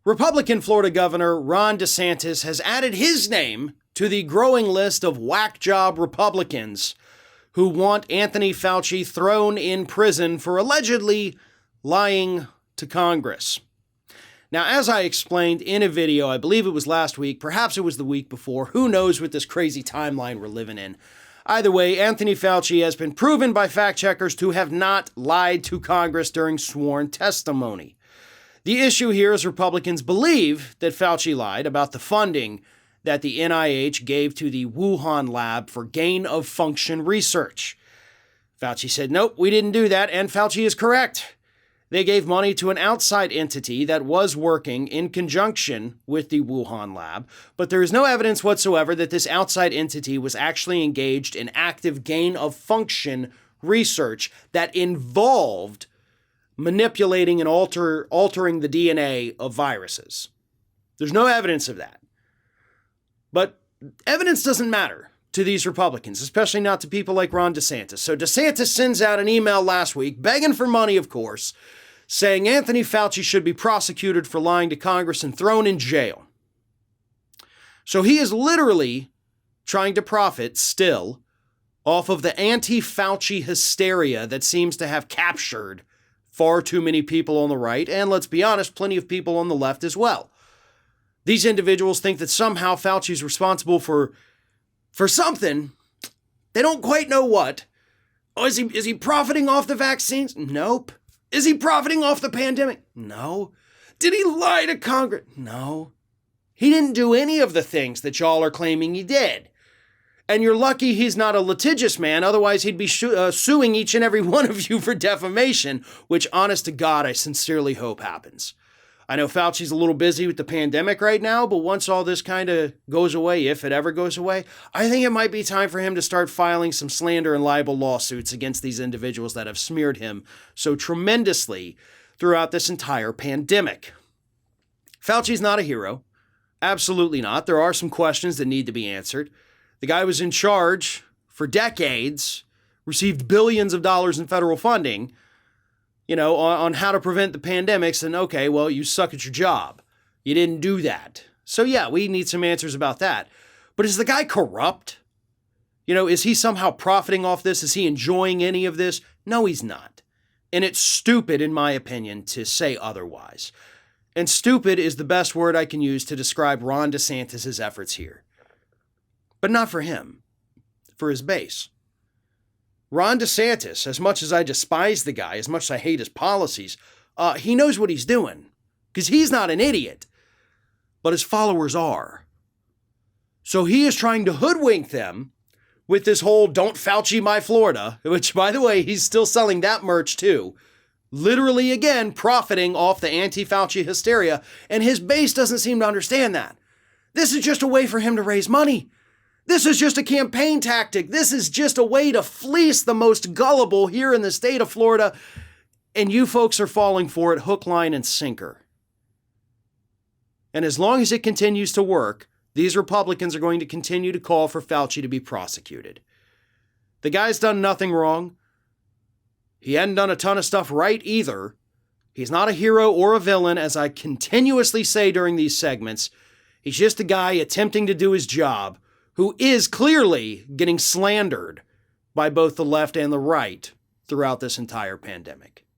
Republican Florida Governor Ron DeSantis has added his name to the growing list of whack job Republicans who want Anthony Fauci thrown in prison for allegedly lying to Congress. Now, as I explained in a video, I believe it was last week, perhaps it was the week before, who knows with this crazy timeline we're living in. Either way, Anthony Fauci has been proven by fact checkers to have not lied to Congress during sworn testimony. The issue here is Republicans believe that Fauci lied about the funding that the NIH gave to the Wuhan lab for gain-of-function research. Fauci said, nope, we didn't do that, and Fauci is correct. They gave money to an outside entity that was working in conjunction with the Wuhan lab, but there is no evidence whatsoever that this outside entity was actually engaged in active gain-of-function research that involved manipulating and altering the DNA of viruses. There's no evidence of that. But evidence doesn't matter to these Republicans, especially not to people like Ron DeSantis. So DeSantis sends out an email last week, begging for money, of course, saying Anthony Fauci should be prosecuted for lying to Congress and thrown in jail. So he is literally trying to profit still off of the anti-Fauci hysteria that seems to have captured far too many people on the right, and let's be honest, plenty of people on the left as well. These individuals think that somehow Fauci's responsible for something. They don't quite know what. Oh, is he profiting off the vaccines? Nope. Is he profiting off the pandemic? No. Did he lie to Congress? No. He didn't do any of the things that y'all are claiming he did. And you're lucky he's not a litigious man, otherwise he'd be suing each and every one of you for defamation, which, honest to God, I sincerely hope happens. I know Fauci's a little busy with the pandemic right now, but once all this kind of goes away, if it ever goes away, I think it might be time for him to start filing some slander and libel lawsuits against these individuals that have smeared him so tremendously throughout this entire pandemic. Fauci's not a hero. Absolutely not. There are some questions that need to be answered. The guy was in charge for decades, received billions of dollars in federal funding, on how to prevent the pandemics, and okay, well, you suck at your job. You didn't do that. So yeah, we need some answers about that. But is the guy corrupt? Is he somehow profiting off this? Is he enjoying any of this? No, he's not. And it's stupid, in my opinion, to say otherwise. And stupid is the best word I can use to describe Ron DeSantis' efforts here. But not for him, for his base. Ron DeSantis, as much as I despise the guy, as much as I hate his policies, he knows what he's doing, because he's not an idiot, but his followers are. So he is trying to hoodwink them with this whole "Don't Fauci my Florida," which, by the way, he's still selling that merch too. Literally, again, profiting off the anti-Fauci hysteria, and his base doesn't seem to understand that. This is just a way for him to raise money. This is just a campaign tactic. This is just a way to fleece the most gullible here in the state of Florida. And you folks are falling for it hook, line, and sinker. And as long as it continues to work, these Republicans are going to continue to call for Fauci to be prosecuted. The guy's done nothing wrong. He hadn't done a ton of stuff right either. He's not a hero or a villain, as I continuously say during these segments. He's just a guy attempting to do his job, who is clearly getting slandered by both the left and the right throughout this entire pandemic.